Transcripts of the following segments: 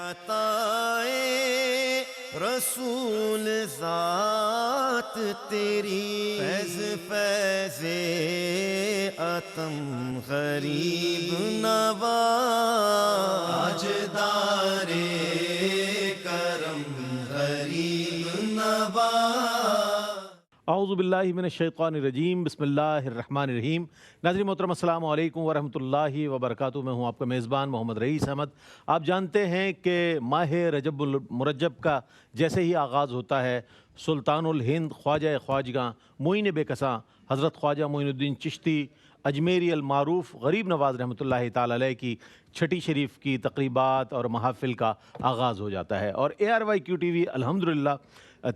عطائے رسول ذات تیری، فیض فیض عتم غریب نواز، تاجدار کرم غریب نواز۔ اعوذ باللہ من الشیطان الرجیم، بسم اللہ الرحمن الرحیم۔ ناظرین محترم السلام علیکم ورحمۃ اللہ وبرکاتہ۔ میں ہوں آپ کا میزبان محمد رئیس احمد۔ آپ جانتے ہیں کہ ماہ رجب المرجب کا جیسے ہی آغاز ہوتا ہے، سلطان الہند خواجہ خواجگاں معین بے کساں حضرت خواجہ معین الدین چشتی اجمیری المعروف غریب نواز رحمۃ اللہ تعالی علیہ کی چھٹی شریف کی تقریبات اور محافل کا آغاز ہو جاتا ہے، اور ARYQ-TV الحمدللہ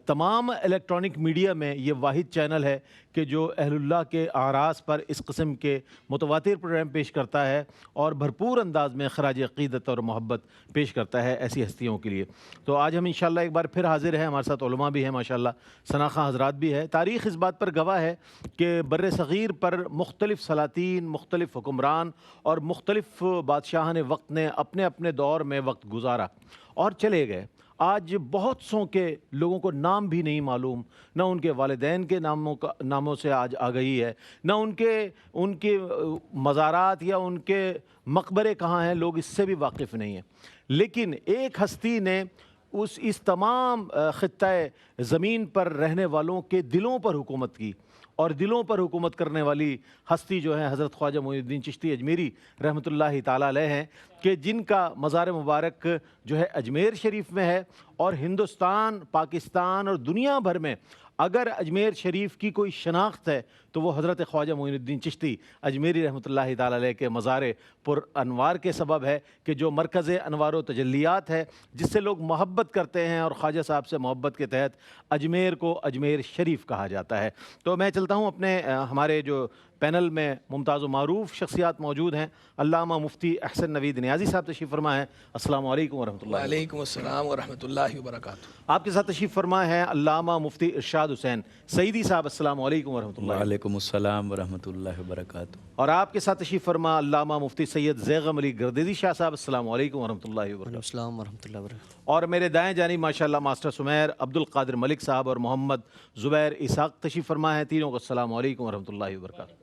تمام الیکٹرانک میڈیا میں یہ واحد چینل ہے کہ جو اہل اللہ کے اعراس پر اس قسم کے متواتر پروگرام پیش کرتا ہے اور بھرپور انداز میں خراج عقیدت اور محبت پیش کرتا ہے ایسی ہستیوں کے لیے۔ تو آج ہم انشاءاللہ ایک بار پھر حاضر ہیں، ہمارے ساتھ علماء بھی ہیں ماشاءاللہ، شناخواں حضرات بھی ہے۔ تاریخ اس بات پر گواہ ہے کہ بر صغیر پر مختلف سلاطین، مختلف حکمران اور مختلف بادشاہان وقت نے اپنے اپنے دور میں وقت گزارا اور چلے گئے۔ آج بہت سوں کے لوگوں کو نام بھی نہیں معلوم، نہ ان کے والدین کے ناموں سے آج آگہی ہے، نہ ان کے مزارات یا ان کے مقبرے کہاں ہیں، لوگ اس سے بھی واقف نہیں ہیں۔ لیکن ایک ہستی نے اس تمام خطۂ زمین پر رہنے والوں کے دلوں پر حکومت کی، اور دلوں پر حکومت کرنے والی ہستی جو ہے حضرت خواجہ معین الدین چشتی اجمیری رحمۃ اللہ تعالیٰ علیہ ہیں، کہ جن کا مزار مبارک جو ہے اجمیر شریف میں ہے، اور ہندوستان، پاکستان اور دنیا بھر میں اگر اجمیر شریف کی کوئی شناخت ہے تو وہ حضرت خواجہ معین الدین چشتی اجمیری رحمۃ اللہ تعالیٰ علیہ کے مزار پر انوار کے سبب ہے، کہ جو مرکز انوار و تجلیات ہے، جس سے لوگ محبت کرتے ہیں، اور خواجہ صاحب سے محبت کے تحت اجمیر کو اجمیر شریف کہا جاتا ہے۔ تو میں چلتا ہوں اپنے ہمارے جو پینل میں ممتاز و معروف شخصیات موجود ہیں، علامہ مفتی احسن نوید نیازی صاحب تشریف فرما ہے۔ السلام علیکم ورحمۃ اللہ۔ وعلیکم السلام ورحمۃ اللہ وبرکاتہ۔ آپ کے ساتھ تشریف فرما ہے علامہ مفتی ارشاد حسین سعیدی صاحب۔ السلام علیکم ورحمۃ اللہ۔ وعلیکم السلام ورحمۃ اللہ وبرکاتہ۔ اور آپ کے ساتھ تشریف فرما علامہ مفتی سید زیغم علی گردیزی شاہ صاحب۔ السلام علیکم ورحمۃ اللہ وبرکاتہ۔ السلام ورحمۃ اللہ وبرکاتہ۔ اور میرے دائیں جانب ماشاءاللہ ماسٹر سمیر عبد القادر ملک صاحب اور محمد زبیر اسحاق تشریف فرما ہے، تینوں کو السلام علیکم ورحمۃ اللہ وبرکاتہ۔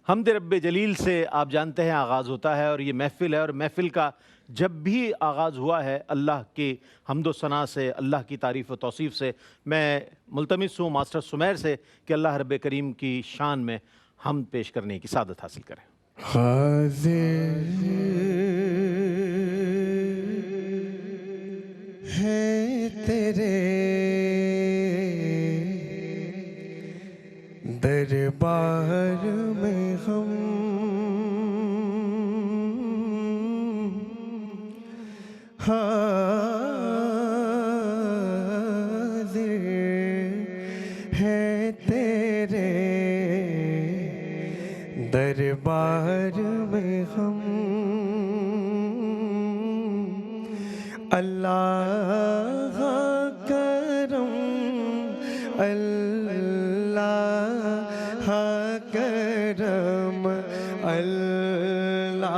حمد رب جلیل سے آپ جانتے ہیں آغاز ہوتا ہے، اور یہ محفل ہے، اور محفل کا جب بھی آغاز ہوا ہے اللہ کی حمد و ثنا سے، اللہ کی تعریف و توصیف سے، میں ملتمس ہوں ماسٹر سمیر سے کہ اللہ رب کریم کی شان میں حمد پیش کرنے کی سعادت حاصل کریں۔ حاضر ہے تیرے دربار میں ہم، حاضر ہے تیرے دربار میں ہم، اللہ کرم، اللہ کرم، اللہ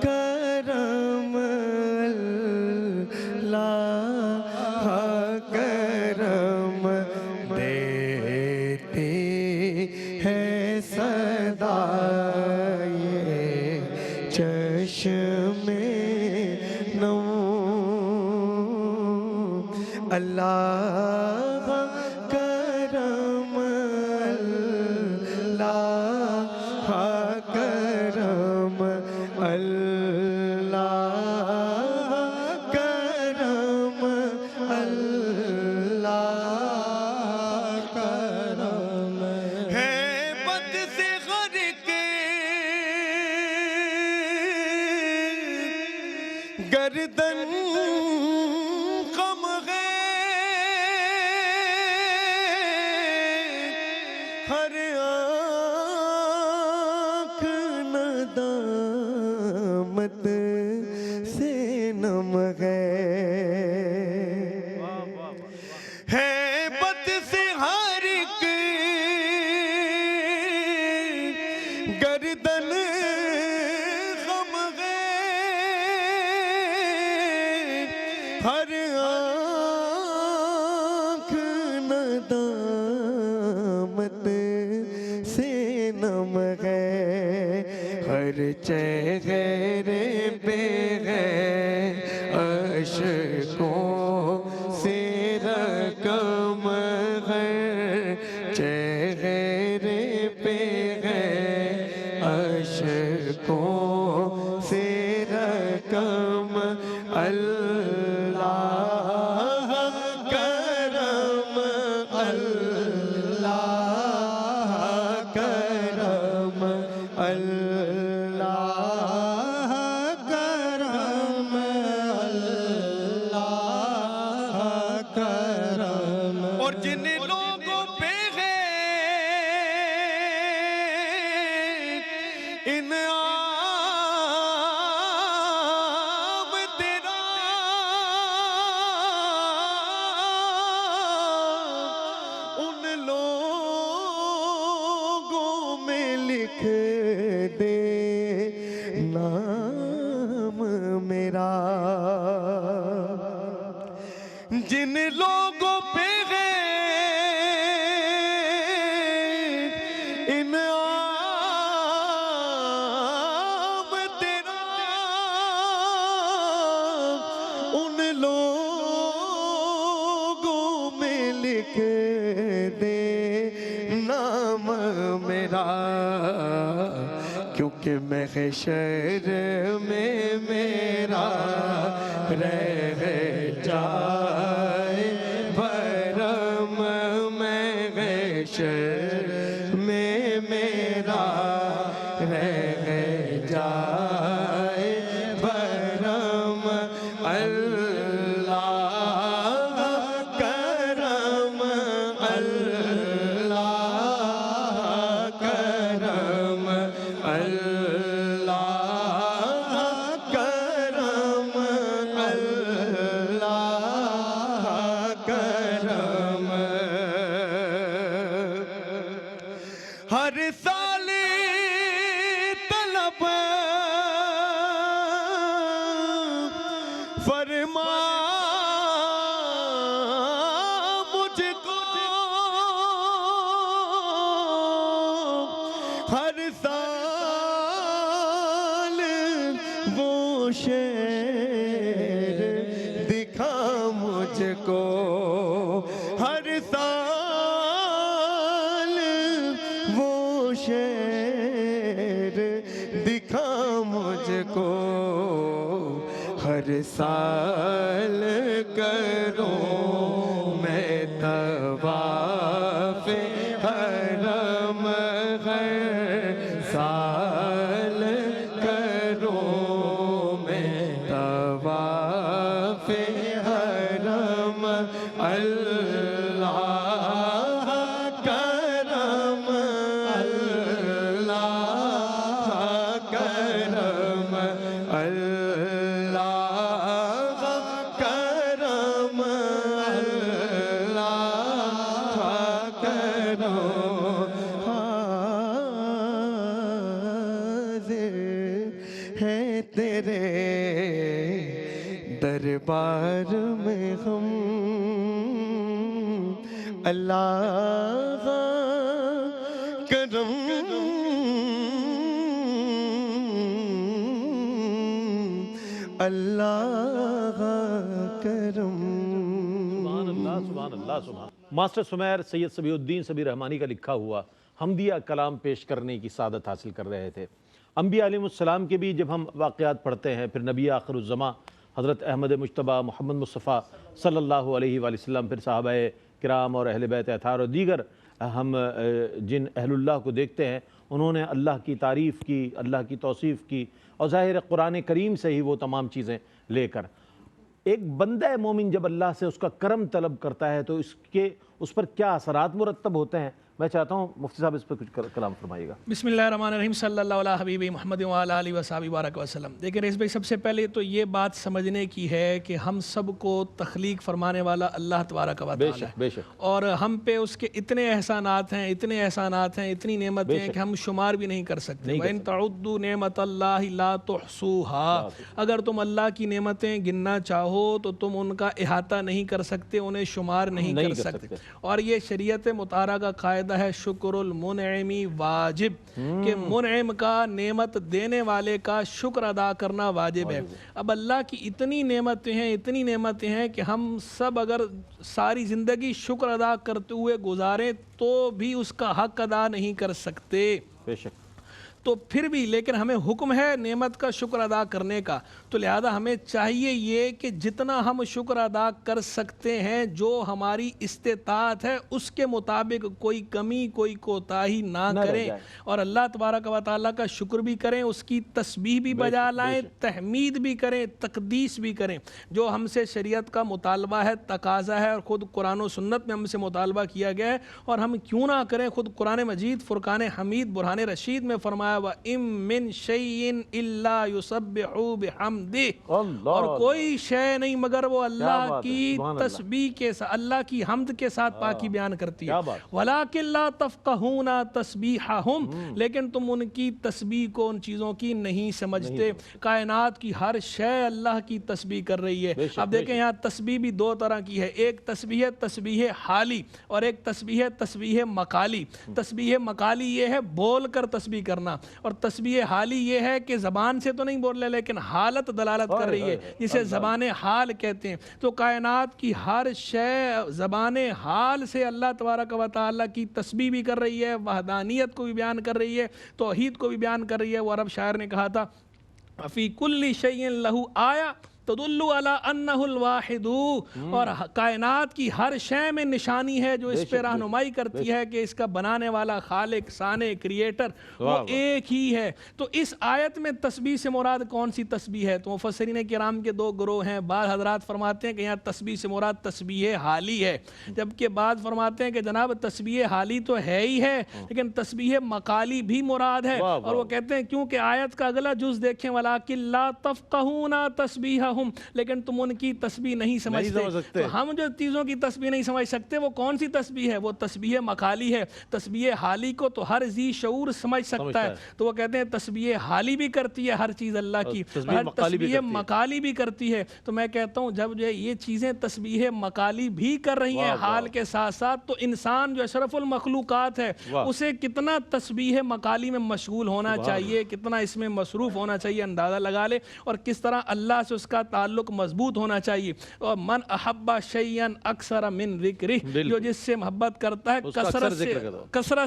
کرم، اللہ کرم، دیتے ہیں صدائے چشم نو، اللہ کرم، اللہ کرم، اللہ کرم، اللہ کرم، ہے بد سے غرق گردن غم ہے، ہر آنکھ ندامت سے نم ہے، بد سے ہر ایک گردن غم ہے، ہر آنکھ ندامت سے نم ہے، ہر چہرے پہ ہے اشکوں سے رقم ہے، چہرے پہ ہے اشکوں سے رقم، اللہ کرم، اللہ کرم، اللہ کرم، اللہ کرم۔ اور جن لوگوں پہ ہے انعام تیرا، ان لوگوں میں لکھ دے نام میرا، جن لوگوں پہ ہے انعام تیرا، ان لوگوں میں لکھ دے نام میرا، کیونکہ محشر میں میرا رہ جائے بھرم، محشر میں میرا رہ جائے بھرم، اللہ کرم، اللہ کرم، اللہ کرم، اللہ کرم۔ ہر سال طلب فرما مجھ کو، ہر سال وہ شعر دکھا مجھ کو، ہر سال وہ شعر دکھا مجھ کو، ہر سال کروں میں طواف حرم، ہر سال کروں میں طواف حرم، اللہ کرم، اللہ کرم، اللہ کرم، اللہ کرم۔ حاضر ہے تیرے دربار میں ہم، اللہ کرم، اللہ کرم۔ سبحان اللہ، سبحان اللہ، سبحان۔ ماسٹر سمیر سید صبیح الدین صبیح رحمانی کا لکھا ہوا حمدیہ کلام پیش کرنے کی سعادت حاصل کر رہے تھے۔ انبیاء علیہ السلام کے بھی جب ہم واقعات پڑھتے ہیں، پھر نبی آخر الزماں حضرت احمد مجتبیٰ محمد مصطفیٰ صلی اللہ علیہ وآلہ وسلم، پھر صحابہ کرام اور اہل بیت اطہار اور دیگر ہم جن اہل اللہ کو دیکھتے ہیں، انہوں نے اللہ کی تعریف کی، اللہ کی توصیف کی، اور ظاہر قرآن کریم سے ہی وہ تمام چیزیں لے کر۔ ایک بندہ مومن جب اللہ سے اس کا کرم طلب کرتا ہے تو اس کے اس پر کیا اثرات مرتب ہوتے ہیں؟ میں چاہتا ہوں مفتی صاحب اس پر کچھ کلام فرمائیے گا۔ بسم اللہ الرحمن الرحیم، صلی اللہ علیہ حبیب محمد وعلی آلہ وصحبہ بارک وسلم۔ دیکھیں رئیس بھائی، سب سے پہلے تو یہ بات سمجھنے کی ہے کہ ہم سب کو تخلیق فرمانے والا اللہ تبارک و تعالی ہے، بے شک، اور ہم پہ اس کے اتنے احسانات ہیں، اتنے احسانات ہیں، اتنی نعمتیں ہیں کہ ہم شمار بھی نہیں کر سکتے۔ وَإِن تَعُدُّوا نِعْمَةَ اللَّهِ لَا تُحْصُوهَا، اگر تم اللہ کی نعمتیں گننا چاہو تو تم ان کا احاطہ نہیں کر سکتے، انہیں شمار نہیں کر سکتے۔ اور یہ شریعت مطہرہ کا قاعدہ ہے، شکر المنعمی واجب، کہ منعم کا، نعمت دینے والے کا شکر ادا کرنا واجب ہے۔ اب اللہ کی اتنی نعمتیں ہیں، اتنی نعمتیں ہیں کہ ہم سب اگر ساری زندگی شکر ادا کرتے ہوئے گزاریں تو بھی اس کا حق ادا نہیں کر سکتے۔ بے شک، تو پھر بھی لیکن ہمیں حکم ہے نعمت کا شکر ادا کرنے کا، تو لہذا ہمیں چاہیے یہ کہ جتنا ہم شکر ادا کر سکتے ہیں، جو ہماری استطاعت ہے اس کے مطابق کوئی کمی، کوئی کوتاہی نہ کریں، اور اللہ تبارک و تعالیٰ کا شکر بھی کریں، اس کی تسبیح بھی بجا لائیں، تحمید بھی کریں، تقدیس بھی کریں، جو ہم سے شریعت کا مطالبہ ہے، تقاضا ہے، اور خود قرآن و سنت میں ہم سے مطالبہ کیا گیا ہے، اور ہم کیوں نہ کریں۔ خود قرآن مجید فرقان حمید برہان رشید میں فرمایا وَإِن مِّن شَيْءٍ إِلَّا يُسَبِّحُ بِحَمْدِهِ، اور کوئی شے نہیں مگر وہ اللہ کی تسبیح کے ساتھ، اللہ کی حمد کے ساتھ پاکی بیان کرتی ہے۔ وَلَٰكِن لَا تَفْقَهُونَ تَسْبِيحَهُمْ، لیکن تم ان کی تسبیح کو، ان چیزوں کی نہیں سمجھتے۔ کائنات کی ہر شے اللہ کی تسبیح کر رہی ہے۔ اب دیکھیں یہاں تسبیح بھی دو طرح کی ہے، ایک تسبیح ہے تسبیح حالی، اور ایک تسبیح ہے تسبیح مقالی۔ تسبیح مقالی یہ ہے بول کر تسبیح کرنا، اور تسبیح حالی یہ ہے کہ زبان سے تو نہیں بول رہے لیکن حالت دلالت کر رہی ہے، جسے زبان حال کہتے ہیں۔ تو کائنات کی ہر شے زبان حال سے اللہ تبارک و تعالیٰ کی تسبیح بھی کر رہی ہے، وحدانیت کو بھی بیان کر رہی ہے، توحید کو بھی بیان کر رہی ہے۔ وہ عرب شاعر نے کہا تھا فی کل شیء لہ آیا تدل علی انہ الواحد، اور کائنات کی ہر شے میں نشانی ہے جو اس پہ رہنمائی کرتی ہے کہ اس کا بنانے والا، خالق، صانع، کریٹر وہ ایک ہی ہے۔ تو اس آیت میں تسبیح سے مراد کون سی تسبیح ہے؟ تو مفسرین کرام کے دو گروہ ہیں۔ بعض حضرات فرماتے ہیں کہ یہاں تسبیح سے مراد تسبیح حالی ہے، جبکہ بعض فرماتے ہیں کہ جناب تسبیح حالی تو ہے ہی ہے لیکن تسبیح مقالی بھی مراد ہے، اور وہ کہتے ہیں کیونکہ آیت کا اگلا جز دیکھیں وَلَٰكِن لَا تَفْقَهُونَ تَسْبِيحَهُمْ، لیکن تم ان کی تسبیح نہیں سمجھتے۔ تو ہم جو چیزوں کی تسبیح نہیں سمجھ سکتے وہ کون سی تسبیح ہے؟ وہ تسبیح مقالی ہے۔ تسبیح حالی کو تو ہر ذی شعور سمجھ سکتا ہے، تو وہ کہتے ہیں تسبیح حالی بھی کرتی ہے ہر چیز اللہ کی، اور تسبیح مقالی بھی کرتی ہے۔ تو میں کہتا ہوں جب جو یہ چیزیں تسبیح مقالی بھی کر رہی ہیں حال کے ساتھ ساتھ، تو انسان جو اشرف المخلوقات ہے اسے کتنا تسبیح مقالی میں مشغول ہونا چاہیے، کتنا اس میں مصروف ہونا چاہیے، اندازہ لگا لے، اور کس طرح اللہ سے اس کا تعلق مضبوط ہونا چاہیے۔ اور من احب شیئا اکثر من ذکرہ، جو جس سے محبت کرتا ہے کثرت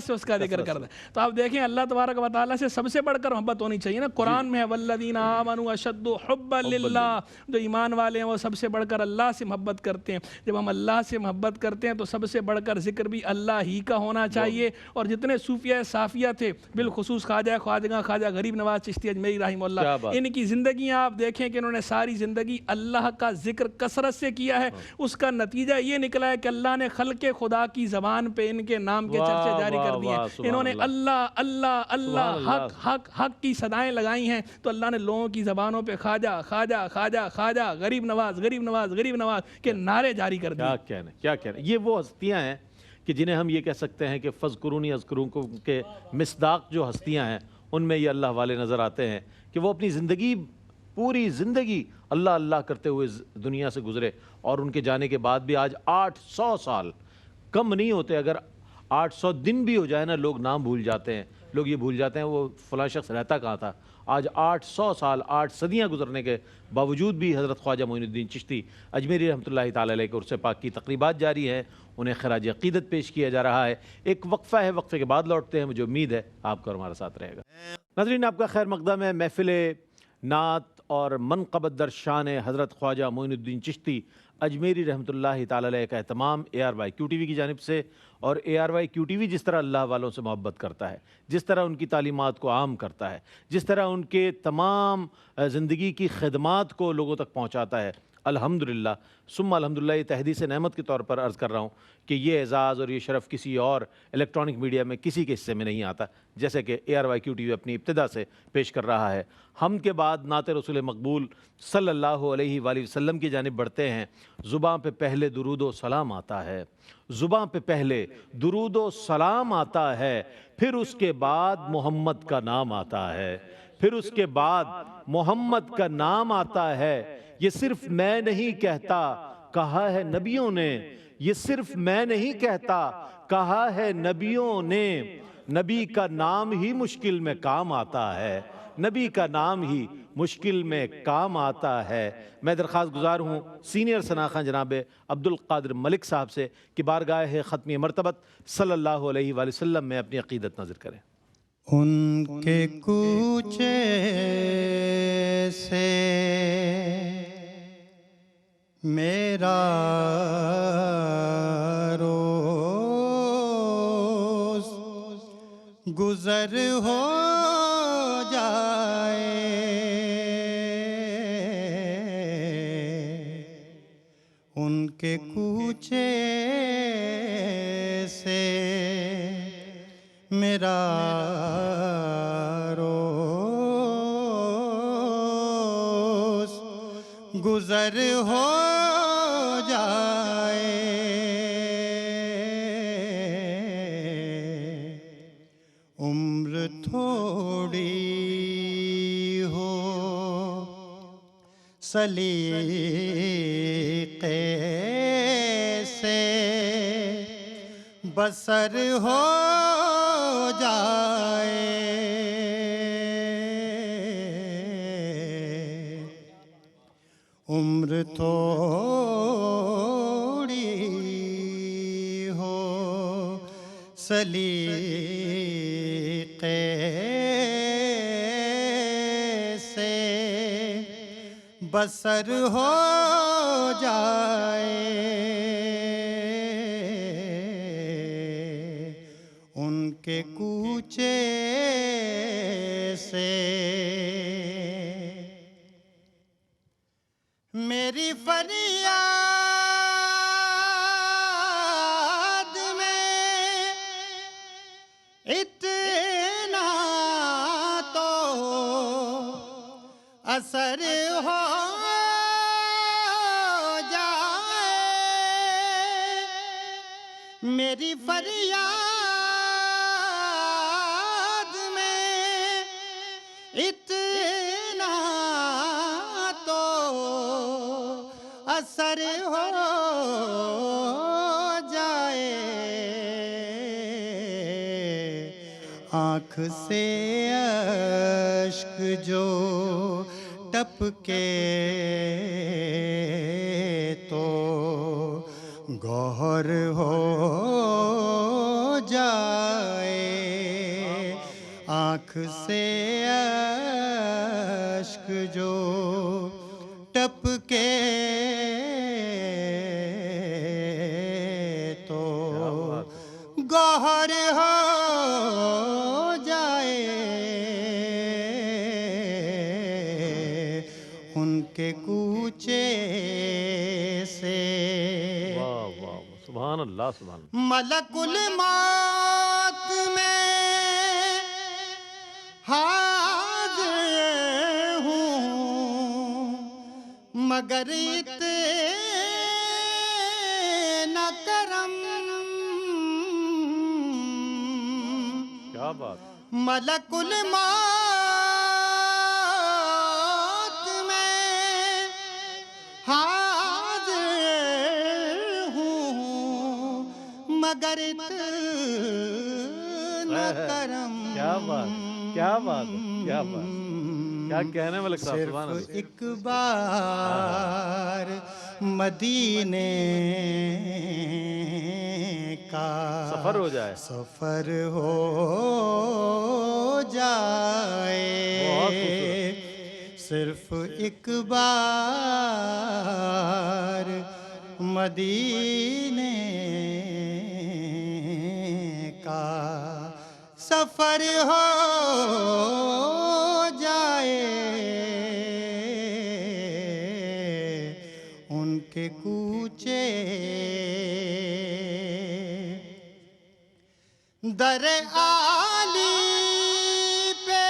سے اس کا ذکر کرتا ہے۔ تو آپ دیکھیں اللہ تبارک و تعالیٰ سے سب سے بڑھ کر محبت ہونی چاہیے نا۔ قرآن میں ہے والذین آمنوا اشد حبا للہ، جو ایمان والے ہیں وہ سب سے بڑھ کر اللہ سے محبت کرتے ہیں۔ جب ہم اللہ سے محبت کرتے ہیں تو سب سے بڑھ کر ذکر بھی اللہ ہی کا ہونا چاہیے۔ اور جتنے صوفیہ صافیہ تھے، بالخصوص خواجہ غریب نواز چشتی اجمیری رحمہ اللہ، ان کی زندگیاں آپ دیکھیں کہ انہوں نے ساری زندگی اللہ کا ذکر کثرت سے کیا ہے۔ اس کا نتیجہ یہ نکلا ہے کہ اللہ نے خلق خدا کی زبان پہ ان کے نام کے چرچے جاری کر دیے ہیں۔ انہوں نے اللہ اللہ اللہ حق حق حق کی صدائیں لگائی ہیں، تو اللہ نے لوگوں کی زبانوں پہ خواجہ خواجہ خواجہ خواجہ غریب نواز غریب نواز غریب نواز کے نعرے جاری کر دیے۔ کیا کہنا، یہ وہ ہستیاں ہیں کہ جنہیں ہم یہ کہہ سکتے ہیں کہ فذکرونی اذکرکم کے مصداق جو ہستیاں ہیں ان میں یہ اللہ والے نظر آتے ہیں کہ وہ اپنی زندگی، پوری زندگی اللہ اللہ کرتے ہوئے دنیا سے گزرے، اور ان کے جانے کے بعد بھی آج 800 سال کم نہیں ہوتے۔ اگر 800 دن بھی ہو جائے نا، لوگ نام بھول جاتے ہیں، لوگ یہ بھول جاتے ہیں وہ فلاں شخص رہتا کہاں تھا۔ آج 800 سال، 8 صدیاں گزرنے کے باوجود بھی حضرت خواجہ معین الدین چشتی اجمیری رحمۃ اللہ تعالیٰ علیہ کے عرص پاک کی تقریبات جاری ہیں، انہیں خراج عقیدت پیش کیا جا رہا ہے۔ ایک وقفہ ہے، وقفے کے بعد لوٹتے ہیں، مجھے امید ہے آپ کا اور ہمارا ساتھ رہے گا۔ ناظرین آپ کا خیر مقدم ہے محفل نعت اور منقبت در شان حضرت خواجہ معین الدین چشتی اجمیری رحمۃ اللہ تعالیٰ علیہ کا اہتمام ARYQ TV کی جانب سے، اور ARYQ TV جس طرح اللہ والوں سے محبت کرتا ہے، جس طرح ان کی تعلیمات کو عام کرتا ہے، جس طرح ان کے تمام زندگی کی خدمات کو لوگوں تک پہنچاتا ہے، الحمدللہ ثم الحمدللہ، یہ تحدیث نعمت کے طور پر عرض کر رہا ہوں کہ یہ اعزاز اور یہ شرف کسی اور الیکٹرانک میڈیا میں کسی کے حصے میں نہیں آتا، جیسے کہ ARYQ TV اپنی ابتدا سے پیش کر رہا ہے۔ ہم کے بعد نعت رسول مقبول صلی اللہ علیہ وآلہ وسلم کی جانب بڑھتے ہیں۔ زباں پہ پہلے درود و سلام آتا ہے، زباں پہ پہلے درود و سلام آتا ہے، پھر اس کے بعد محمد کا نام آتا ہے، پھر اس کے بعد محمد کا نام آتا ہے۔ یہ صرف میں نہیں کہتا، کہا ہے نبیوں نے، یہ صرف میں نہیں کہتا، کہا ہے نبیوں نے۔ نبی کا نام ہی مشکل میں کام آتا ہے، نبی کا نام ہی مشکل میں کام آتا ہے۔ میں درخواست گزار ہوں سینئر ثناء جناب عبد القادر ملک صاحب سے کہ بارگاہ ختمی مرتبت صلی اللہ علیہ وآلہ وسلم میں اپنی عقیدت نظر کریں۔ ان کے کوچے سے میرا روز گزر ہو جائے، ان کے کوچے سے میرا روز گزر ہو جائے، عمر تھوڑی ہو سلیقے سے بسر ہو جائے، عمر تھوڑی ہو سلیقے سے بسر ہو جائے، ان کے کوچے سے میری فریاد میں اتنا تو اثر ہو جائے، میری فریاد میں اتنا تو اثر ہو جائے، آنکھ سے اشک جو ٹپکے تو گوہر ہو جائے، آنکھ سے اشک جو ٹپکے تو گوہر ہو جائے، ان کے کوچے سے واہ واہ، سبحان اللہ سبحان اللہ۔ ملک الموت میں حاضر ہوں، مگر اتنا کرم، کیا بات، ملک الموت میں حاضر ہوں، مگر اتنا کرم، کیا بات، کیا بات، کیا بات، کیا کہنے ملک صاحب، سبحان صرف اللہ۔ ایک بار مدینے کا سفر ہو جائے، سفر ہو جائے، بہت خوبصورت۔ صرف ایک بار مدینے کا سفر ہو جائے، کے کوچے در عالی پہ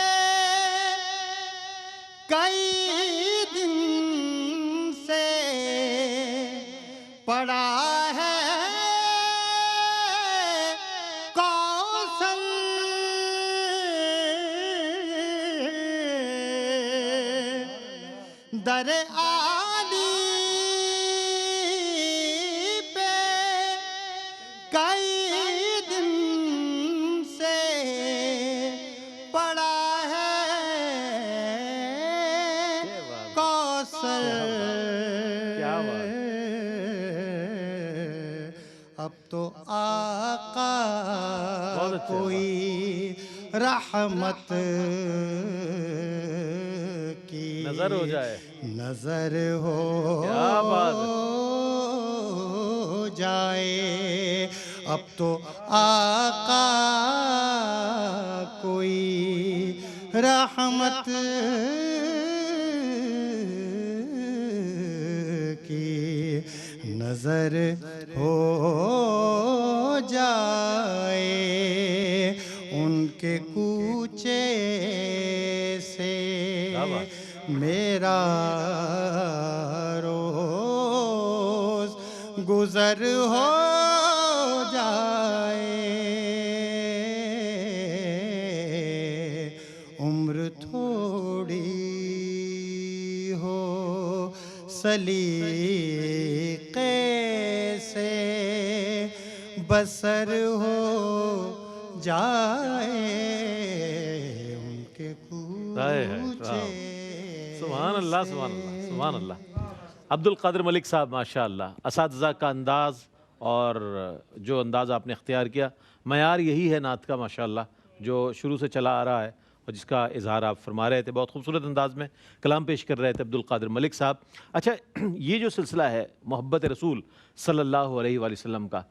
کئی دن سے پڑا ہے کوثر در عالی پہ کئی دن سے پڑا ہے کوثر کیا بات اب تو آقا بہت اچھا کوئی رحمت کی نظر ہو جائے نظر ہو کیا بات جائے اب تو آقا کوئی رحمت کی نظر ہو جائے ان کے کوچے سے میرا روز گزر ہو جائے عمر تھوڑی ہو سلیقے سے بسر ہو جائے ان کے کوچے سبحان اللہ سبحان اللہ سبحان اللہ عبد القادر ملک صاحب ماشاء اللہ اساتذہ کا انداز اور جو انداز آپ نے اختیار کیا معیار یہی ہے نعت کا ماشاء اللہ جو شروع سے چلا آ رہا ہے اور جس کا اظہار آپ فرما رہے تھے بہت خوبصورت انداز میں کلام پیش کر رہے تھے عبد القادر ملک صاحب اچھا یہ جو سلسلہ ہے محبت رسول صلی اللہ علیہ وآلہ وسلم کا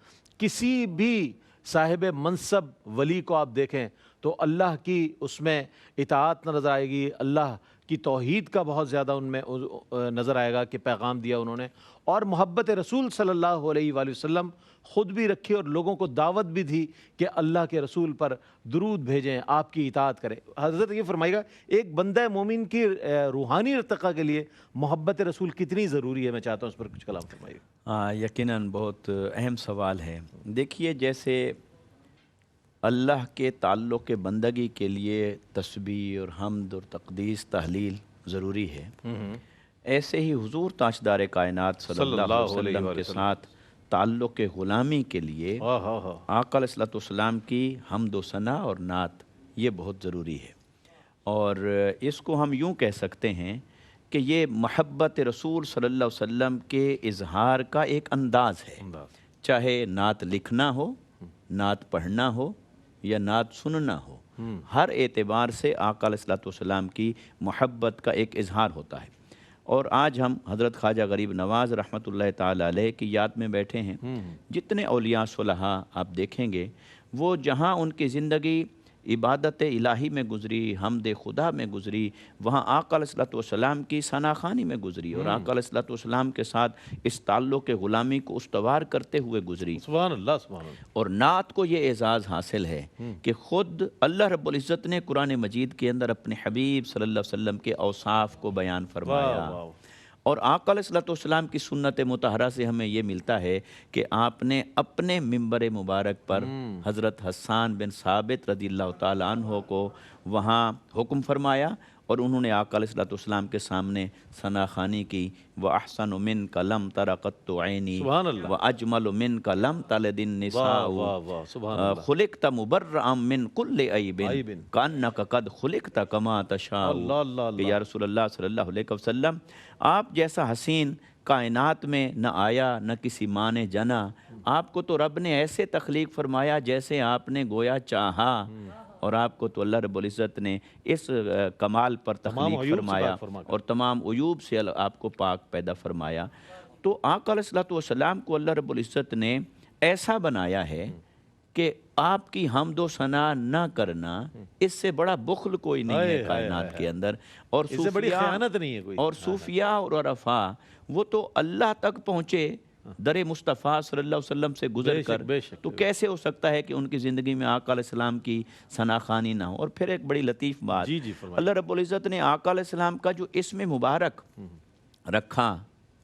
کسی بھی صاحب منصب ولی کو آپ دیکھیں تو اللہ کی اس میں اطاعت نظر آئے گی اللہ کی توحید کا بہت زیادہ ان میں نظر آئے گا کہ پیغام دیا انہوں نے اور محبت رسول صلی اللہ علیہ وآلہ وسلم خود بھی رکھی اور لوگوں کو دعوت بھی دی کہ اللہ کے رسول پر درود بھیجیں آپ کی اطاعت کریں حضرت یہ فرمائے گا ایک بندہ مومن کی روحانی ارتقاء کے لیے محبت رسول کتنی ضروری ہے میں چاہتا ہوں اس پر کچھ کلام فرمائیے یقیناً بہت اہم سوال ہے دیکھیے جیسے اللہ کے تعلق بندگی کے لیے تسبیح اور حمد اور تقدیس تحلیل ضروری ہے ایسے ہی حضور تاجدار کائنات صلی اللہ علیہ وسلم کے ساتھ تعلق غلامی کے لیے آقا علیہ السلام کی حمد و ثنا اور نعت یہ بہت ضروری ہے اور اس کو ہم یوں کہہ سکتے ہیں کہ یہ محبت رسول صلی اللہ علیہ وسلم کے اظہار کا ایک انداز ہے چاہے نعت لکھنا ہو نعت پڑھنا ہو یا نعت سننا ہو ہر اعتبار سے آقا علیہ السلام کی محبت کا ایک اظہار ہوتا ہے اور آج ہم حضرت خواجہ غریب نواز رحمۃ اللہ تعالی علیہ کی یاد میں بیٹھے ہیں جتنے اولیاء صلحاء آپ دیکھیں گے وہ جہاں ان کی زندگی عبادت الہی میں گزری حمد خدا میں گزری وہاں آقا علیہ السلام کی ثناخوانی میں گزری اور آقا علیہ السلام کے ساتھ اس تعلق غلامی کو استوار کرتے ہوئے گزری سبحان اللہ سبحان اللہ اور نعت کو یہ اعزاز حاصل ہے کہ خود اللہ رب العزت نے قرآن مجید کے اندر اپنے حبیب صلی اللہ علیہ وسلم کے اوصاف کو بیان فرمایا اور آقا علیہ السلام کی سنت مطہرہ سے ہمیں یہ ملتا ہے کہ آپ نے اپنے منبر مبارک پر حضرت حسان بن ثابت رضی اللہ تعالیٰ عنہ کو وہاں حکم فرمایا اور انہوں نے آقا علیہ السلام کے سامنے ثناخوانی کی وَأَحْسَنُ مِنْكَ لَمْ تَرَ قَطُّ عَيْنِي وَأَجْمَلُ مِنْكَ لَمْ تَلِدِ النِّسَاءُ خُلِقْتَ مُبَرَّأً مِنْ كُلِّ عَيْبٍ كَأَنَّكَ قَدْ خُلِقْتَ كَمَا تَشَاءُ کہ یا رسول اللہ صلی اللہ علیہ وسلم آپ جیسا حسین کائنات میں نہ آیا نہ کسی ماں نے جنا آپ کو تو رب نے ایسے تخلیق فرمایا جیسے آپ نے گویا چاہا اور آپ کو تو اللہ رب العزت نے اس کمال پر تخلیق فرمایا اور تمام عیوب سے آپ کو پاک پیدا فرمایا تو آقا علیہ السلام کو اللہ رب العزت نے ایسا بنایا ہے کہ آپ کی حمد و ثنا نہ کرنا اس سے بڑا بخل کوئی نہیں ہے کائنات کے اندر، اور اس سے بڑی خیانت نہیں ہے کوئی۔ اور صوفیاء اور عرفاء وہ تو اللہ تک پہنچے در مصطفیٰ صلی اللہ علیہ وسلم سے گزر کر، تو کیسے ہو سکتا ہے کہ ان کی زندگی میں آقا علیہ السلام کی ثنا خوانی نہ ہو؟ اور پھر ایک بڑی لطیف بات، اللہ رب العزت نے آقا علیہ السلام کا جو اسم مبارک رکھا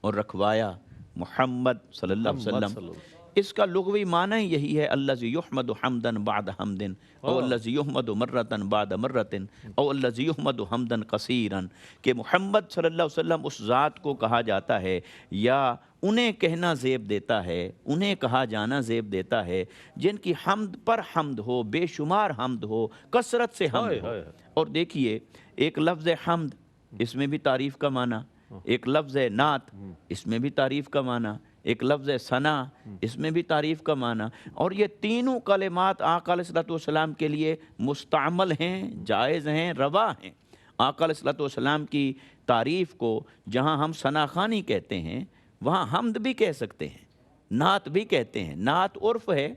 اور رکھوایا محمد صلی اللہ علیہ وسلم، اس کا لغوی معنی یہی ہے الذی یحمد حمدن بعد حمدن، او الذی یحمد مرتن بعد مرتن، او الذی یحمد حمدن کثیرن، کہ محمد صلی اللہ علیہ وسلم اس ذات کو کہا جاتا ہے یا انہیں کہنا زیب دیتا ہے، انہیں کہا جانا زیب دیتا ہے جن کی حمد پر حمد ہو، بے شمار حمد ہو، کثرت سے حمد ہو۔ اور دیکھیے ایک لفظ حمد اس میں بھی تعریف کا معنی، ایک لفظ نعت اس میں بھی تعریف کا معنی، ایک لفظ ثنا اس میں بھی تعریف کا معنی، اور یہ تینوں کلمات آقا علیہ السلام کے لیے مستعمل ہیں، جائز ہیں، روا ہیں۔ آقا علیہ السلام کی تعریف کو جہاں ہم ثنا خوانی کہتے ہیں وہاں حمد بھی کہہ سکتے ہیں، نعت بھی کہتے ہیں۔ نعت عرف ہے،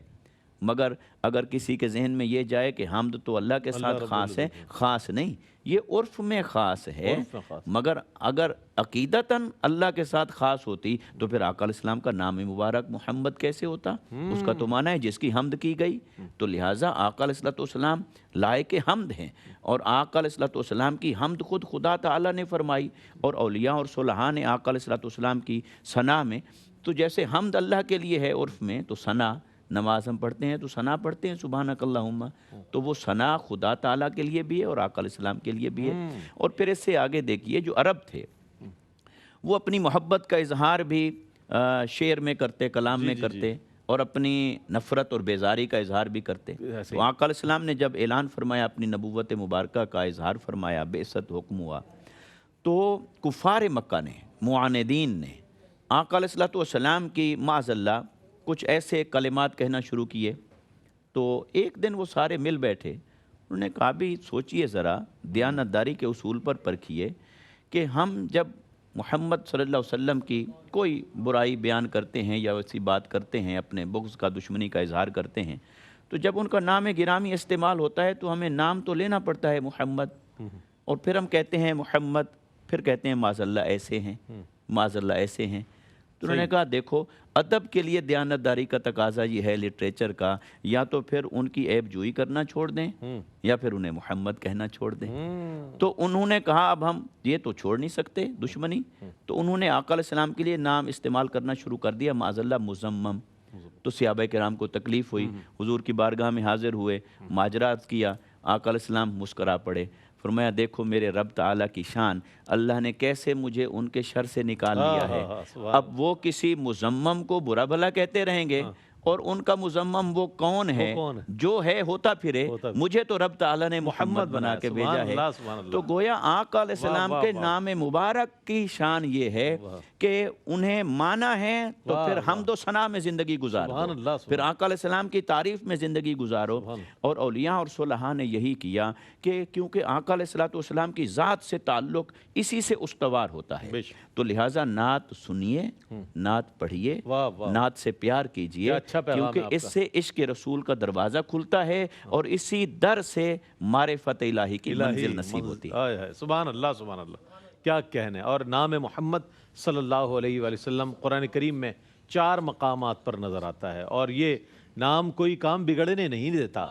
مگر اگر کسی کے ذہن میں یہ جائے کہ حمد تو اللہ کے ساتھ خاص ہے، خاص نہیں، یہ عرف میں خاص ہے، مگر اگر عقیدتاً اللہ کے ساتھ خاص ہوتی تو پھر آقا علیہ السلام کا نام مبارک محمد کیسے ہوتا؟ اس کا تو معنی ہے جس کی حمد کی گئی، تو لہٰذا آقا علیہ السلام لائق حمد ہیں، اور آقا علیہ السلام کی حمد خود خدا تعالیٰ نے فرمائی، اور اولیاء اور صلحاء نے آقا علیہ السلام کی ثنا میں، تو جیسے حمد اللہ کے لیے ہے عرف میں، تو ثنا نماز ہم پڑھتے ہیں تو ثنا پڑھتے ہیں سبحانک اللہم، تو وہ ثنا خدا تعالیٰ کے لیے بھی ہے اور آقا علیہ السلام کے لیے بھی ہے۔ اور پھر اس سے آگے دیکھیے جو عرب تھے وہ اپنی محبت کا اظہار بھی شعر میں کرتے، کلام میں کرتے، اور اپنی نفرت اور بیزاری کا اظہار بھی کرتے۔ تو آقا علیہ السلام نے جب اعلان فرمایا، اپنی نبوت مبارکہ کا اظہار فرمایا، بعثت حکم ہوا، تو کفار مکہ نے، معاندین نے آقا علیہ السلام کی معاذ اللہ کچھ ایسے کلمات کہنا شروع کیے۔ تو ایک دن وہ سارے مل بیٹھے، انہوں نے کہا بھی سوچئے ذرا، دیانتداری کے اصول پر پرکھیے کہ ہم جب محمد صلی اللہ علیہ وسلم کی کوئی برائی بیان کرتے ہیں یا ویسی بات کرتے ہیں، اپنے بغض کا، دشمنی کا اظہار کرتے ہیں، تو جب ان کا نام گرامی استعمال ہوتا ہے تو ہمیں نام تو لینا پڑتا ہے محمد، اور پھر ہم کہتے ہیں محمد، پھر کہتے ہیں معاذ اللہ ایسے ہیں، معاذ اللہ ایسے ہیں۔ تو انہوں نے کہا دیکھو ادب کے لیے دیانتداری کا تقاضا یہ ہے لٹریچر کا، یا تو پھر ان کی عیب جوئی کرنا چھوڑ دیں یا پھر انہیں محمد کہنا چھوڑ دیں۔ تو انہوں نے کہا اب ہم یہ تو چھوڑ نہیں سکتے دشمنی، تو انہوں نے آقا علیہ السلام کے لیے نام استعمال کرنا شروع کر دیا، معاذ اللہ مزمم۔ تو صحابہ کرام کو تکلیف ہوئی، حضور کی بارگاہ میں حاضر ہوئے، ماجرات کیا، آقا علیہ السلام مسکرا پڑے، فرمایا دیکھو میرے رب تعالیٰ کی شان، اللہ نے کیسے مجھے ان کے شر سے نکال لیا ہے۔ اب وہ کسی مذمم کو برا بھلا کہتے رہیں گے، اور ان کا مذمم وہ کون ہے جو ہے ہوتا پھرے، مجھے تو رب تعالیٰ نے محمد بنا کے بھیجا ہے۔ تو گویا آقا علیہ السلام کے نام مبارک کی شان یہ ہے کہ انہیں مانا ہے تو پھر حمد و ثنا میں زندگی گزارو، پھر آقا علیہ السلام کی تعریف میں زندگی گزارو۔ اور اولیاء اور صلحاء نے یہی کیا کہ کیونکہ آقا علیہ السلام کی ذات سے تعلق اسی سے استوار ہوتا ہے، تو لہٰذا نعت سنیے، نعت پڑھیے، نعت سے پیار کیجئے، کیونکہ اس سے عشق رسول کا دروازہ کھلتا ہے اور اسی در سے معرفت الہی کی منزل نصیب ہوتی ہے۔ سبحان اللہ، سبحان اللہ، کیا کہنے۔ اور نام محمد صلی اللہ علیہ وآلہ وسلم قرآن کریم میں 4 مقامات پر نظر آتا ہے، اور یہ نام کوئی کام بگڑنے نہیں دیتا،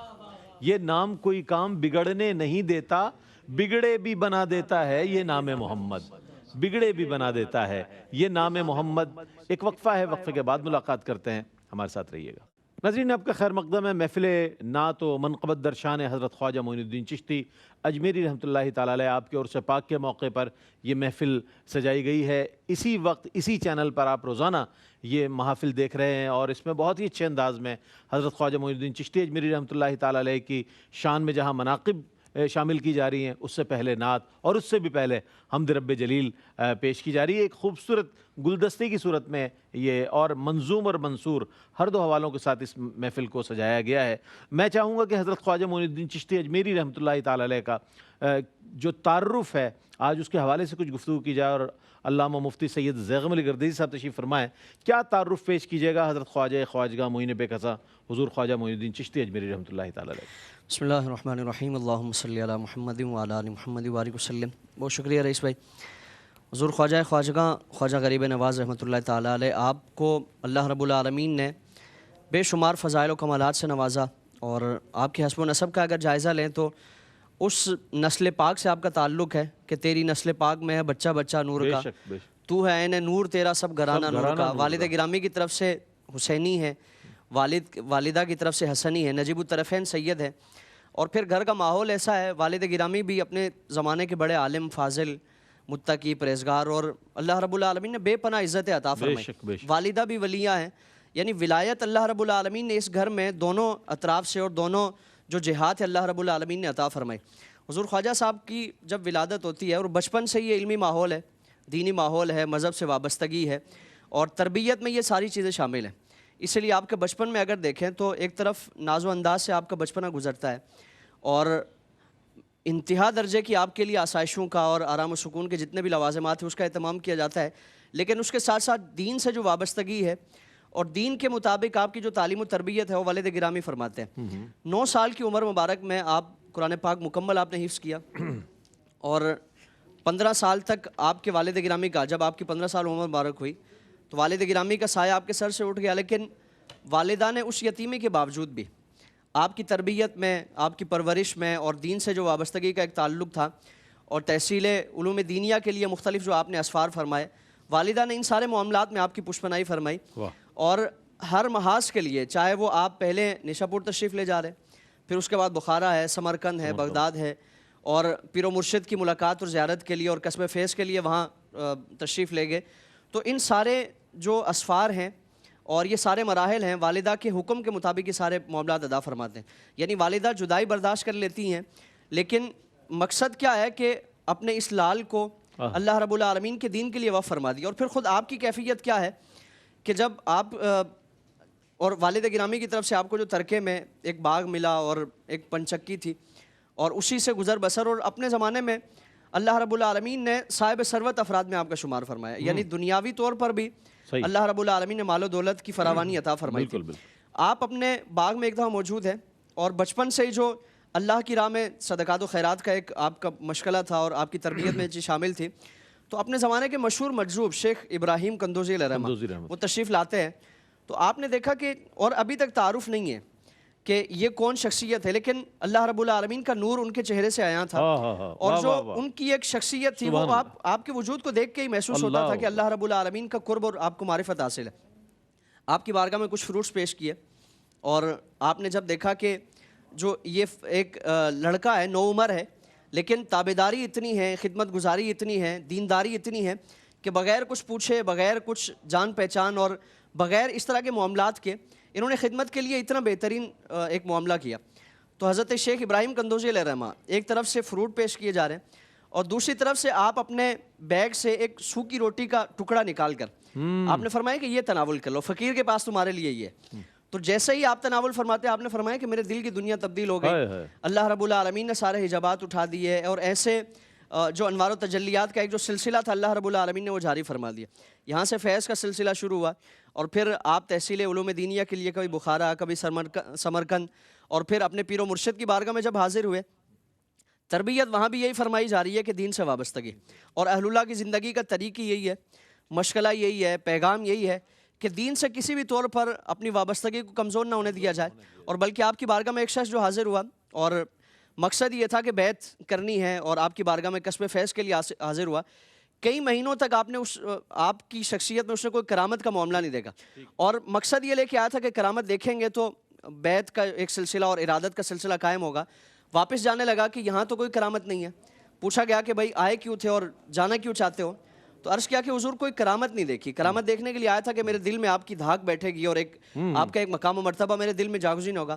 یہ نام کوئی کام بگڑنے نہیں دیتا، بگڑے بھی بنا دیتا ہے یہ نام محمد، بگڑے بھی بنا دیتا ہے یہ نام محمد۔ ایک وقفہ ہے، وقفے کے بعد ملاقات کرتے ہیں، ہمارے ساتھ رہیے گا۔ ناظرین آپ کا خیر مقدم ہے، محفل نعت و منقبت در شان حضرت خواجہ معین الدین چشتی اجمیری رحمۃ اللہ تعالیٰ علیہ، آپ کے عرس پاک کے موقع پر یہ محفل سجائی گئی ہے۔ اسی وقت اسی چینل پر آپ روزانہ یہ محافل دیکھ رہے ہیں، اور اس میں بہت ہی اچھے انداز میں حضرت خواجہ معین الدین چشتی اجمیری رحمۃ اللہ تعالیٰ علیہ کی شان میں جہاں مناقب شامل کی جا رہی ہیں، اس سے پہلے نعت اور اس سے بھی پہلے حمد رب جلیل پیش کی جا رہی ہے ایک خوبصورت گلدستے کی صورت میں یہ، اور منظوم اور منصور ہر دو حوالوں کے ساتھ اس محفل کو سجایا گیا ہے۔ میں چاہوں گا کہ حضرت خواجہ معین الدین چشتی اجمیری رحمۃ اللہ تعالی علیہ کا جو تعارف ہے آج اس کے حوالے سے کچھ گفتگو کی جائے، اور علامہ مفتی سید زیغم علی گردیزی صاحب تشریف فرمائیں۔ کیا تعارف پیش کیجیے گا حضرت خواجہ خواجگاہ معین بے قضا حضور خواجہ معین الدین چشتی اجمیری رحمۃ اللہ تعالی علیہ؟ بسم اللہ الرحمن الرحیم، اللہم صلی علی محمد وعلی آل محمد وبارک وسلم۔ بہت شکریہ رئیس بھائی۔ حضور خواجہ خواجگاہ خواجہ غریب نواز رحمۃ اللہ تعالی علیہ، آپ کو اللہ رب العالمین نے بے شمار فضائل و کمالات سے نوازا، اور آپ کے حسب و نسب کا اگر جائزہ لیں تو اس نسل پاک سے آپ کا تعلق ہے کہ تیری نسل پاک میں ہے بچہ بچہ نور کا، تو ہے عین نور تیرا سب گھرانہ نور کا۔ والد گرامی کی طرف سے حسینی ہے، والدہ کی طرف سے حسنی ہے، نجیب الطرفین سید ہے، اور پھر گھر کا ماحول ایسا ہے، والد گرامی بھی اپنے زمانے کے بڑے عالم فاضل متقی پرہیزگار، اور اللہ رب العالمین نے بے پناہ عزت عطا فرمائی۔ والدہ بھی ولیہ ہیں، یعنی ولایت اللہ رب العالمین نے اس گھر میں دونوں اطراف سے اور دونوں جو جہات ہے اللہ رب العالمین نے عطا فرمائی۔ حضور خواجہ صاحب کی جب ولادت ہوتی ہے، اور بچپن سے یہ علمی ماحول ہے، دینی ماحول ہے، مذہب سے وابستگی ہے، اور تربیت میں یہ ساری چیزیں شامل ہیں، اس لیے آپ کے بچپن میں اگر دیکھیں تو ایک طرف ناز و انداز سے آپ کا بچپنا گزرتا ہے، اور انتہا درجے کی آپ کے لیے آسائشوں کا اور آرام و سکون کے جتنے بھی لوازمات ہیں اس کا اہتمام کیا جاتا ہے، لیکن اس کے ساتھ ساتھ دین سے جو وابستگی ہے اور دین کے مطابق آپ کی جو تعلیم و تربیت ہے وہ والد گرامی فرماتے ہیں۔ 9 سال کی عمر مبارک میں آپ قرآن پاک مکمل آپ نے حفظ کیا، اور 15 سال تک آپ کے والد گرامی کا، جب آپ کی 15 سال عمر مبارک ہوئی تو والد گرامی کا سایہ آپ کے سر سے اٹھ گیا، لیکن والدہ نے اس یتیمی کے باوجود بھی آپ کی تربیت میں، آپ کی پرورش میں اور دین سے جو وابستگی کا ایک تعلق تھا، اور تحصیل علوم دینیہ کے لیے مختلف جو آپ نے اسفار فرمائے، والدہ نے ان سارے معاملات میں آپ کی پشپنائی فرمائی، اور ہر محاذ کے لیے، چاہے وہ آپ پہلے نیشا پور تشریف لے جا رہے ہیں، پھر اس کے بعد بخارا ہے، سمرقند ہے، بغداد ہے، اور پیر و مرشد کی ملاقات اور زیارت کے لیے اور قصبہ فیض کے لیے وہاں تشریف لے گئے، تو ان سارے جو اسفار ہیں اور یہ سارے مراحل ہیں، والدہ کے حکم کے مطابق یہ سارے معاملات ادا فرماتے ہیں۔ یعنی والدہ جدائی برداشت کر لیتی ہیں، لیکن مقصد کیا ہے کہ اپنے اس لال کو اللہ رب العالمین کے دین کے لیے وقف فرما دیا۔ اور پھر خود آپ کی کیفیت کیا ہے کہ جب آپ اور والد گرامی کی طرف سے آپ کو جو ترکے میں ایک باغ ملا اور ایک پنچکی تھی، اور اسی سے گزر بسر، اور اپنے زمانے میں اللہ رب العالمین نے صاحب ثروت افراد میں آپ کا شمار فرمایا، یعنی دنیاوی طور پر بھی اللہ رب العالمین نے مال و دولت کی فراوانی عطا فرمائی تھی۔ آپ اپنے باغ میں ایک دفعہ موجود ہیں، اور بچپن سے ہی جو اللہ کی راہ میں صدقات و خیرات کا ایک آپ کا مشغلہ تھا اور آپ کی تربیت میں چیز شامل تھی، تو اپنے زمانے کے مشہور مجذوب شیخ ابراہیم قندوزی علیہ رحمہ وہ تشریف لاتے ہیں، تو آپ نے دیکھا کہ، اور ابھی تک تعارف نہیں ہے کہ یہ کون شخصیت ہے، لیکن اللہ رب العالمین کا نور ان کے چہرے سے آیا تھا، اور جو ان کی ایک شخصیت تھی وہ آپ کے وجود کو دیکھ کے ہی محسوس ہوتا تھا کہ اللہ رب العالمین کا قرب اور آپ کو معرفت حاصل ہے۔ آپ کی بارگاہ میں کچھ فروٹس پیش کیے، اور آپ نے جب دیکھا کہ جو یہ ایک لڑکا ہے، نو عمر ہے، لیکن تابعداری اتنی ہے، خدمت گزاری اتنی ہے، دینداری اتنی ہے کہ بغیر کچھ پوچھے، بغیر کچھ جان پہچان اور بغیر اس طرح کے معاملات کے انہوں نے خدمت کے لیے اتنا بہترین ایک معاملہ کیا۔ تو حضرت شیخ ابراہیم قندوزی علیہ رحمہ ایک طرف سے فروٹ پیش کیے جا رہے ہیں، اور دوسری طرف سے آپ اپنے بیگ سے ایک سوکھی روٹی کا ٹکڑا نکال کر آپ نے فرمایا کہ یہ تناول کر لو، فقیر کے پاس تمہارے لیے یہ ہے۔ تو جیسے ہی آپ تناول فرماتے آپ نے فرمایا کہ میرے دل کی دنیا تبدیل ہو گئی، اللہ رب العالمین نے سارے حجابات اٹھا دیے، اور ایسے جو انوار و تجلیات کا ایک جو سلسلہ تھا اللہ رب العالمین نے وہ جاری فرما دیا۔ یہاں سے فیض کا سلسلہ شروع ہوا، اور پھر آپ تحصیل علوم دینیہ کے لیے کبھی بخارا، کبھی سمرقند، اور پھر اپنے پیر و مرشد کی بارگاہ میں جب حاضر ہوئے، تربیت وہاں بھی یہی فرمائی جا رہی ہے کہ دین سے وابستگی، اور اہل اللہ کی زندگی کا طریقہ یہی ہے، مشغلہ یہی ہے، پیغام یہی ہے کہ دین سے کسی بھی طور پر اپنی وابستگی کو کمزور نہ ہونے دیا جائے۔ اور بلکہ آپ کی بارگاہ میں ایک شخص جو حاضر ہوا، اور مقصد یہ تھا کہ بیعت کرنی ہے، اور آپ کی بارگاہ میں قصبہ فیض کے لیے حاضر ہوا، کئی مہینوں تک آپ نے آپ کی شخصیت میں اس نے کوئی کرامت کا معاملہ نہیں دیکھا، اور مقصد یہ لے کے آیا تھا کہ کرامت دیکھیں گے تو بیعت کا ایک سلسلہ اور ارادت کا سلسلہ قائم ہوگا۔ واپس جانے لگا کہ یہاں تو کوئی کرامت نہیں ہے، پوچھا گیا کہ بھائی آئے کیوں تھے اور جانا کیوں چاہتے ہو؟ تو عرض کیا کہ حضور کوئی کرامت نہیں دیکھی، کرامت دیکھنے کے لیے آیا تھا کہ میرے دل میں آپ کی دھاک بیٹھے گی، اور ایک آپ کا ایک مقام و مرتبہ میرے دل میں جاگزین ہوگا۔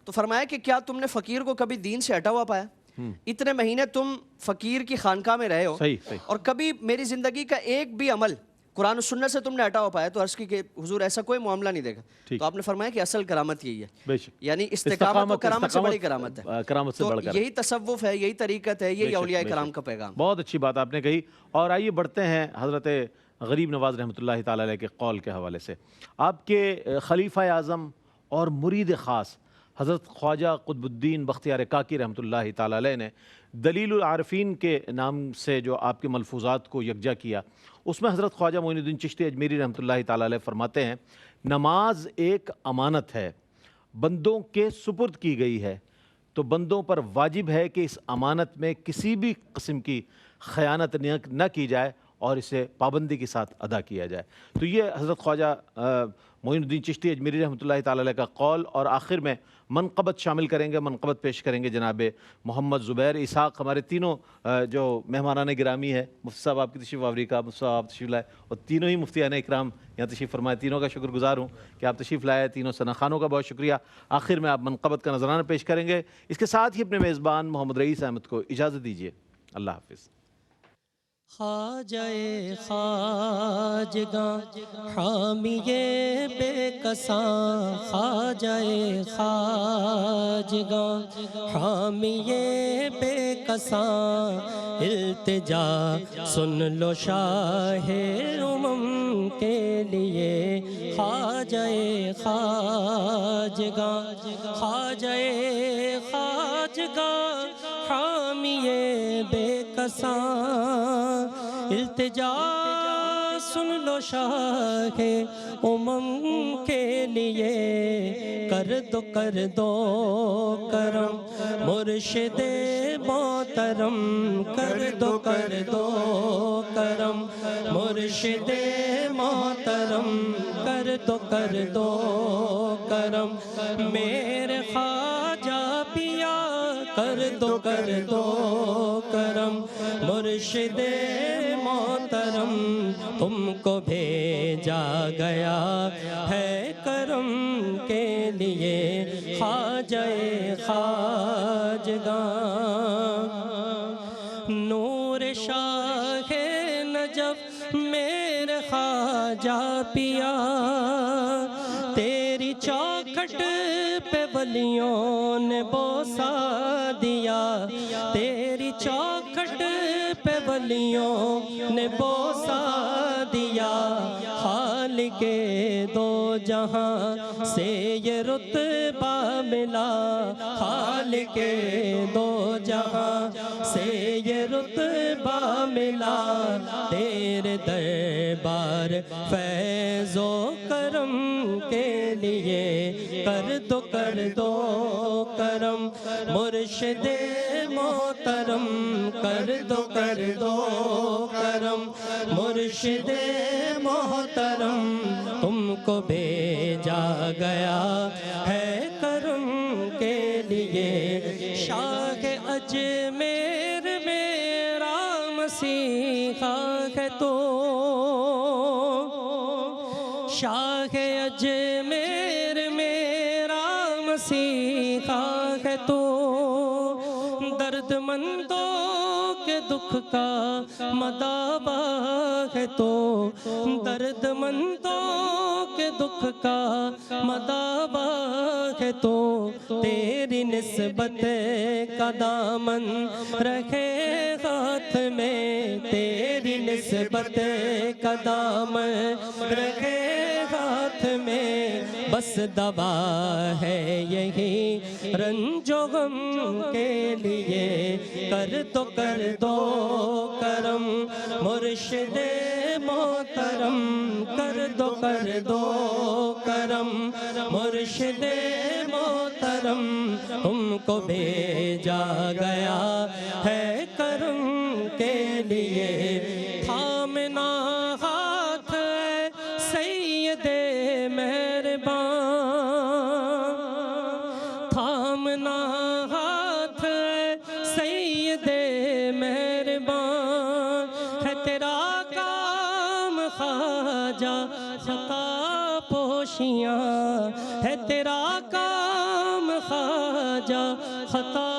تو فرمایا کہ کیا تم نے فقیر کو کبھی دین سے ہٹا ہوا پایا؟ اتنے مہینے تم فقیر کی خانقاہ میں رہے ہو صحیح اور کبھی میری زندگی کا ایک بھی عمل قرآن و سنت سے تم نے ہٹا ہو پایا تو عرض کی کہ حضور ایسا کوئی معاملہ نہیں دیکھا. تو آپ نے فرمایا کہ اصل کرامت یہی ہے, بے شک, یعنی استقامت و کرامت سے بڑی کرامت ہے. کرامت سے تو بڑھ کر یہی تصوف ہے, یہی طریقت ہے, یہی اولیاء کرام کا پیغام. بہت اچھی بات آپ نے کہی. اور آئیے بڑھتے ہیں حضرت غریب نواز رحمۃ اللہ تعالی علیہ کے قول کے حوالے سے. آپ کے خلیفہ اعظم اور مرید خاص حضرت خواجہ قطب الدین بختیار کاکی رحمۃ اللہ تعالی علیہ نے دلیل العارفین کے نام سے جو آپ کے ملفوظات کو یکجا کیا, اس میں حضرت خواجہ معین الدین چشتی اجمیری رحمۃ اللہ تعالی علیہ فرماتے ہیں نماز ایک امانت ہے, بندوں کے سپرد کی گئی ہے, تو بندوں پر واجب ہے کہ اس امانت میں کسی بھی قسم کی خیانت نہ کی جائے اور اسے پابندی کے ساتھ ادا کیا جائے. تو یہ حضرت خواجہ معین الدین چشتی اجمیری رحمۃ اللہ تعالی علیہ کا قول. اور آخر میں منقبت شامل کریں گے, منقبت پیش کریں گے جناب محمد زبیر اسحاق. ہمارے تینوں جو مہمانان گرامی ہے, مفتی صاحب آپ کی تشریف آوری کا, مفتی صاحب آپ تشریف لائے, اور تینوں ہی مفتیان اکرام یہاں تشریف فرمائے. تینوں کا شکر گزار ہوں کہ آپ تشریف لائے, تینوں ثنا خانوں کا بہت شکریہ. آخر میں آپ منقبت کا نذرانہ پیش کریں گے. اس کے ساتھ ہی اپنے میزبان محمد رئیس احمد کو اجازت دیجیے. اللہ حافظ. خواجہ خواجگاں حامی بے کساں, خواجہ خواجگاں حامی بے کساں, التجا سن لو شاہ امم کے لیے. خواجہ خواجگاں خواجہ خواجگاں حامی بے کساں, التجا سن لو شاہ امم کے لیے. کر دو کرم مرشد محترم, کر دو کرم مرشد محترم, کر دو کرم میرے خواجہ پیا, کر دو کرم مرشد محترم. تم کو بھیجا گیا ہے کرم کے لیے. خواجہ خواجگاں نور شاہ نجف میرے خواجہ پیا, تیری چوکھٹ پہ ولیوں نے بوسہ دیا, تیری چوکھٹ پہ ولیوں نے بوسہ دیا. خالق دو جہاں سے یہ رتبہ ملا, خالق دو جہاں سے یہ رتبہ ملا. تیرے دربار فیض و کرم کے لیے کر دو کرم مرشد محترم, کر دو کرم مرشد محترم. تم کو بھیجا گیا ہے کرم کے لیے. شاہ اجمیر میرا مسیحا ہے تو, شاہ اجمیر میرا مسیحا ہے تو, درد مندوں کے دکھ کا مداوا ہے تو, درد مندوں کے دکھ کا مداوا ہے تو. تیری نسبت کا دامن رکھے ہاتھ میں, تیری نسبت کا دامن رکھے ہاتھ میں. بس دوا ہے یہی رنج و غم کے لیے. کر دو کرم مرشد محترم, کر دو کرم مرشد محترم. تم کو بھیجا گیا ہے کرم کے لیے. تھامنا ہاتھ ہے سید مہربان, تھامنا ہاتھ ہے سید مہربان. ہے تیرا کام خواجہ خطا پوشیاں, ہے تیرا کام خواجہ خطا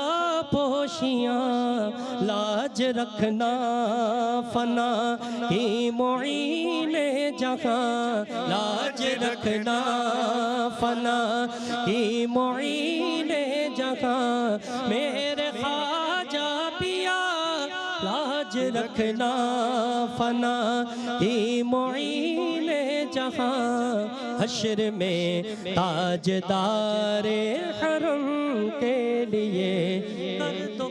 پوشیاں. پوشیاں لاج رکھنا فنا کی معین جہاں لاج رکھنا فنا کی معین جہاں میرے خواجہ پیا لاج رکھنا فنا کی معین جہاں حشر میں تاجدار حرم کے لیے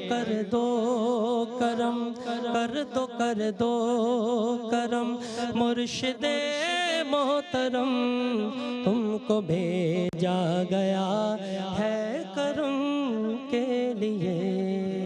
کر دو کرم کر دو کرم مرشد محترم تم کو بھیجا گیا ہے کرم کے لیے